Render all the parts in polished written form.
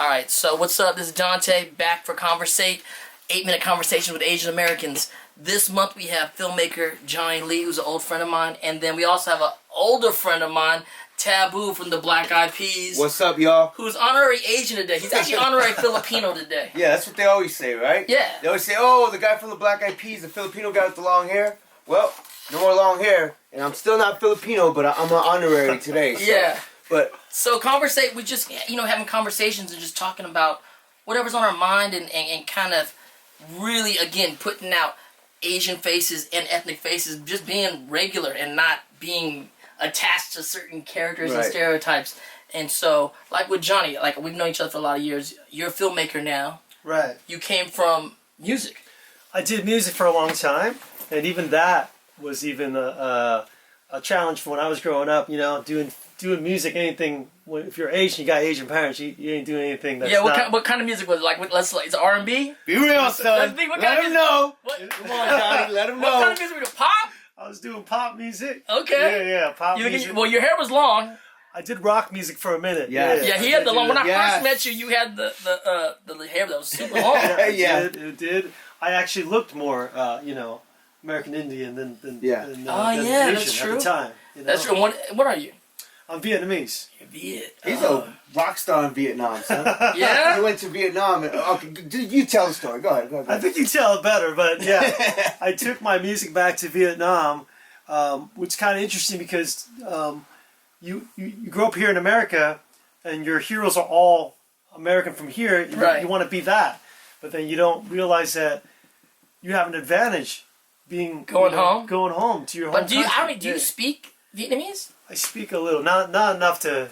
Alright, so what's up? This is Dante, back for CONVERS8, 8-minute conversations with Asian Americans. This month we have filmmaker Johnny Lee, who's an old friend of mine, and then we also have an older friend of mine, Taboo from the Black Eyed Peas. What's up, y'all? Who's honorary Asian today. He's actually honorary Filipino today. Yeah, that's what they always say, right? Yeah. They always say, oh, the guy from the Black Eyed Peas, the Filipino guy with the long hair. Well, no more long hair, and I'm still not Filipino, but I'm an honorary today. So. Yeah. But so CONVERS8, we just, having conversations and just talking about whatever's on our mind and kind of really, again, putting out Asian faces and ethnic faces, just being regular and not being attached to certain characters and stereotypes. And so, like with Johnny, like we've known each other for a lot of years. You're a filmmaker now. Right. You came from music. I did music for a long time, and even that was even a challenge for when I was growing up. You know, doing music, anything. If you're Asian, you got Asian parents. You ain't doing anything that's what kind of music was it? Like? Is it R&B? be real, son. Let him know. Come on, Johnny. Let him know. What kind of music was it? Pop? I was doing pop music. Okay. Yeah, pop music. Well, your hair was long. I did rock music for a minute. Yeah, he had the long. When I first met you, you had the hair that was super long. It did. I actually looked more, American Indian than Asian that's true. at the time. That's true. What are you? I'm Vietnamese. You're Viet. He's a rock star in Vietnam, son. Yeah? He went to Vietnam. You tell the story. Go ahead. I think you tell it better, but yeah. I took my music back to Vietnam, which is kind of interesting because you grow up here in America and your heroes are all American from here. You want to be that. But then you don't realize that you have an advantage being going home to your home country. Do you speak Vietnamese? I speak a little, not enough to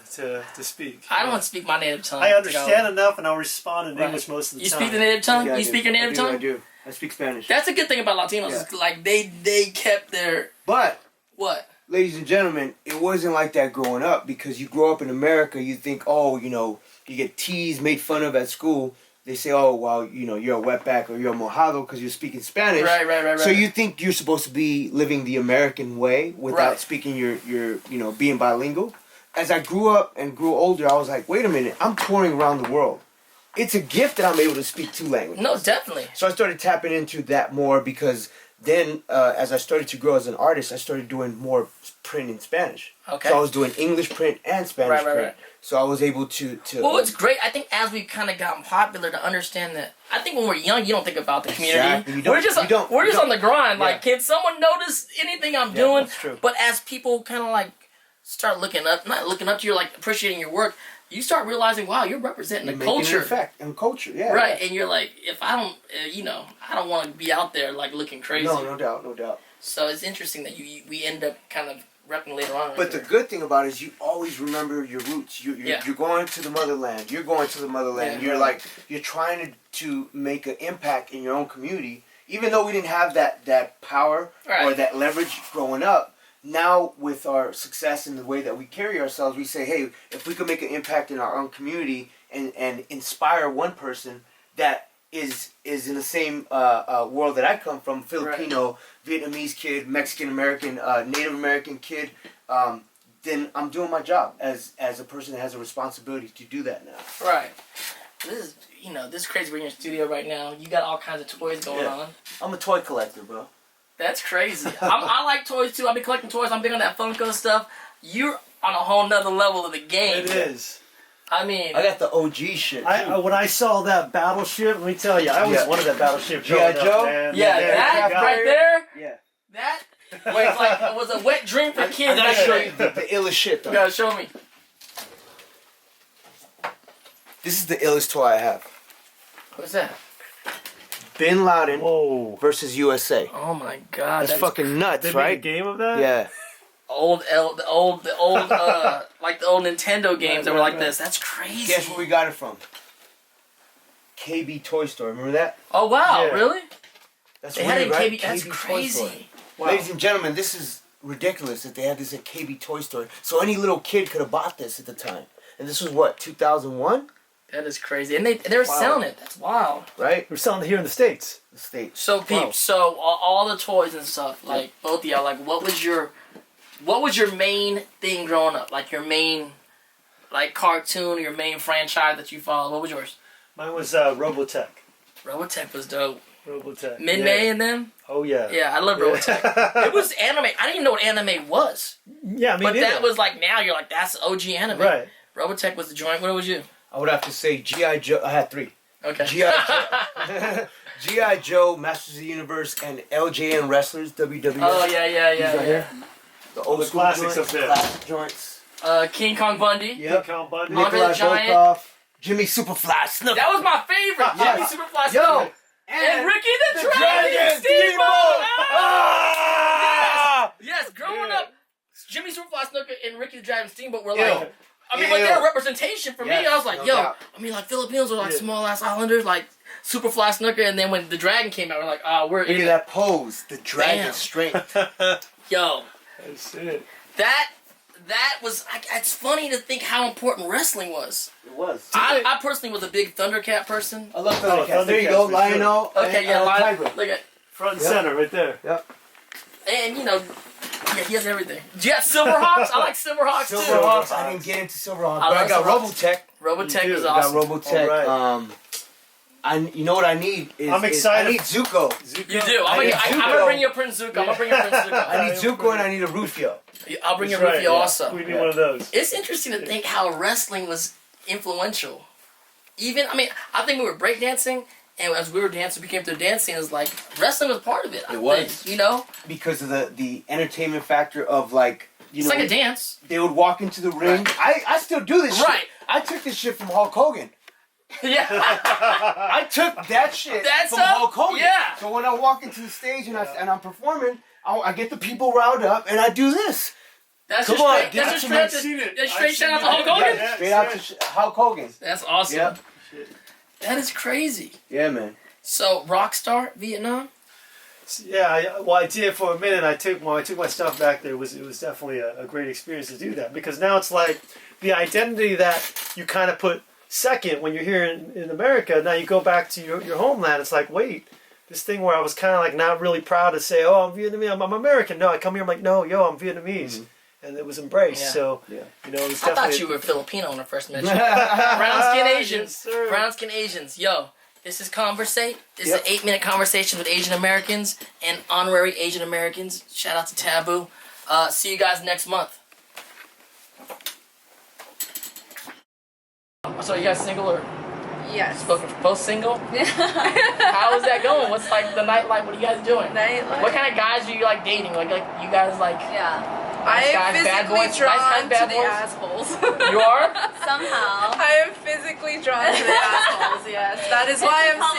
speak. I don't speak my native tongue. I understand enough, and I'll respond in English most of the time. You speak the native tongue? Yeah, you speak your native tongue? I do. I speak Spanish. That's a good thing about Latinos. Yeah. Is like they kept their... But... What? Ladies and gentlemen, it wasn't like that growing up because you grow up in America, you think, you get teased, made fun of at school. They say, oh, well, you're a wetback or you're a mojado because you're speaking Spanish. Right. So you think you're supposed to be living the American way without speaking your being bilingual. As I grew up and grew older, I was like, wait a minute, I'm touring around the world. It's a gift that I'm able to speak two languages. No, definitely. So I started tapping into that more because then as I started to grow as an artist, I started doing more print in Spanish. Okay. So I was doing English print and Spanish print. Right. So I was able to Well, it's great. I think as we've kind of gotten popular to understand that, I think when we're young, you don't think about the community. Exactly. We're just on the grind. Yeah. Like, can someone notice anything I'm doing? That's true. But as people kind of like start not looking up to you, like appreciating your work, you start realizing, wow, you're representing the culture. And culture, yeah. Right, and you're like, if I don't, I don't want to be out there like looking crazy. No doubt. So it's interesting that we end up kind of repping later on. But the good thing about it is you always remember your roots. You're going to the motherland. You're going to the motherland. Yeah. You're trying to make an impact in your own community. Even though we didn't have that power or that leverage growing up, now with our success and the way that we carry ourselves, we say, hey, if we could make an impact in our own community and inspire one person that is in the same world that I come from, Filipino, Vietnamese kid, Mexican American, Native American kid, then I'm doing my job as a person that has a responsibility to do that now. Right. This is crazy. We're in your studio right now. You got all kinds of toys going on. I'm a toy collector, bro. That's crazy. I like toys too. I've been collecting toys. I'm big on that Funko stuff. You're on a whole nother level of the game. It is. I mean, I got the OG shit too. When I saw that battleship, let me tell you, I always wanted that battleship. Yeah, Joe? That right there. Yeah. That was a wet dream for kids. I gotta show you the illest shit though. You gotta show me. This is the illest toy I have. What's that? Bin Laden versus USA. Oh my God, that's fucking nuts, they right? Made a game of that? Yeah. The old like the old Nintendo games that were like this. That's crazy. Guess where we got it from? KB Toy Store. Remember that? Oh wow, Yeah. really? That's They weird, had it in right? KB. That's Toy Store. crazy. Wow. Ladies and gentlemen, this is ridiculous that they had this at KB Toy Store. So any little kid could have bought this at the time. And this was what, 2001? That is crazy, and they were selling it. That's wild, right? We're selling it here in the States. The States. So peeps, so all the toys and stuff, like both of y'all, like what was your main thing growing up? Like your main like cartoon or your main franchise that you follow? What was yours? Mine was Robotech. Robotech was dope. Robotech. Mid-May and them? Oh, yeah. Yeah, I love Robotech. It was anime. I didn't even know what anime was. Yeah, but that was like, now you're like, that's OG anime. Right. Robotech was the joint. What was you? I would have to say G.I. Joe. I had 3. Okay. G.I. Joe, G.I. Joe, Masters of the Universe, and LJN Wrestlers, WWF. Oh, yeah. Right here. The old school classics joints, up there. classic joints. King Kong Bundy. Yep. King Kong Bundy. Andre Nikolai the Giant. Volkov, Jimmy Superfly Snuka. That was my favorite. Jimmy Superfly Yo, Snuka. And Ricky the Dragon Steamboat. Ah! Yes, growing up, Jimmy Superfly Snuka and Ricky the Dragon Steamboat were Ew. like, I mean, but they're a representation for me. I was like, no yo, doubt. I mean, like Filipinos are like small ass islanders, like Superfly Snuka, and then when the Dragon came out, we're like, oh, we're Look in at it. that pose, the dragon Damn. strength. Yo, That's it. that was. It's funny to think how important wrestling was. It was. I personally was a big Thundercat person. I love Thundercats. There you Thundercats go, for Lionel. Okay, yeah, Tiger. look at, Front and center, right there. Yep. and you know, yeah, he has everything. Do you have Silverhawks? I like Silverhawks too. Silverhawks. I didn't get into Silverhawks, I but I love got Silverhawks. Robotech. Robotech You was do. I got awesome. Robotech. Alright. You know what I need is I'm excited. I need Zuko. Zuko. You do. I'm Zuko. gonna bring you a Prince Zuko. I'm gonna bring you a Prince Zuko. I need Zuko and I need a Rufio. I'll bring you a That's right, Rufio yeah. also. We need one of those. It's interesting to think how wrestling was influential. Even, I mean, I think we were breakdancing, and as we were dancing, we came through dancing, it was like, wrestling was part of it. It was. think, you know? Because of the entertainment factor of like, you It's know, like a dance. they would walk into the ring. I still do this Right. shit. I took this shit from Hulk Hogan. Yeah. I took that shit That's from a- Hulk Hogan. yeah. So when I walk into the stage and I'm performing, I get the people riled up and I do this. That's Come just on, straight, get that's it just to straight, me. I've seen it. that's I've straight shout out to seen Hulk it. Hogan? Yeah. Straight out to Hulk Hogan. That's awesome. Yep. That is crazy. Yeah, man. So, Rockstar, Vietnam? Yeah, I did for a minute. I took my stuff back there. It was definitely a great experience to do that, because now it's like the identity that you kind of put second when you're here in America. Now you go back to your homeland. It's like, wait, this thing where I was kind of like not really proud to say, oh, I'm Vietnamese, I'm American. No, I come here, I'm like, no, yo, I'm Vietnamese. And it was embraced. Yeah. So, Yeah. you know, it was I definitely... thought you were Filipino when I first met you. Brown skin Asians. Yes, sir. Brown skin Asians. Yo, this is CONVERS8. This Yep. is an 8-minute conversation with Asian Americans and honorary Asian Americans. Shout out to Taboo. See you guys next month. So you guys single or Yes. both single? How is that going? What's like the nightlife? What are you guys doing? Nightlife? What kind of guys are you like dating? Like you guys like Yeah. Nice I guys, am bad physically boys, drawn nice guys, bad to the boys? assholes. you are? Somehow. I am physically drawn to the assholes, yes. That is why I'm Probably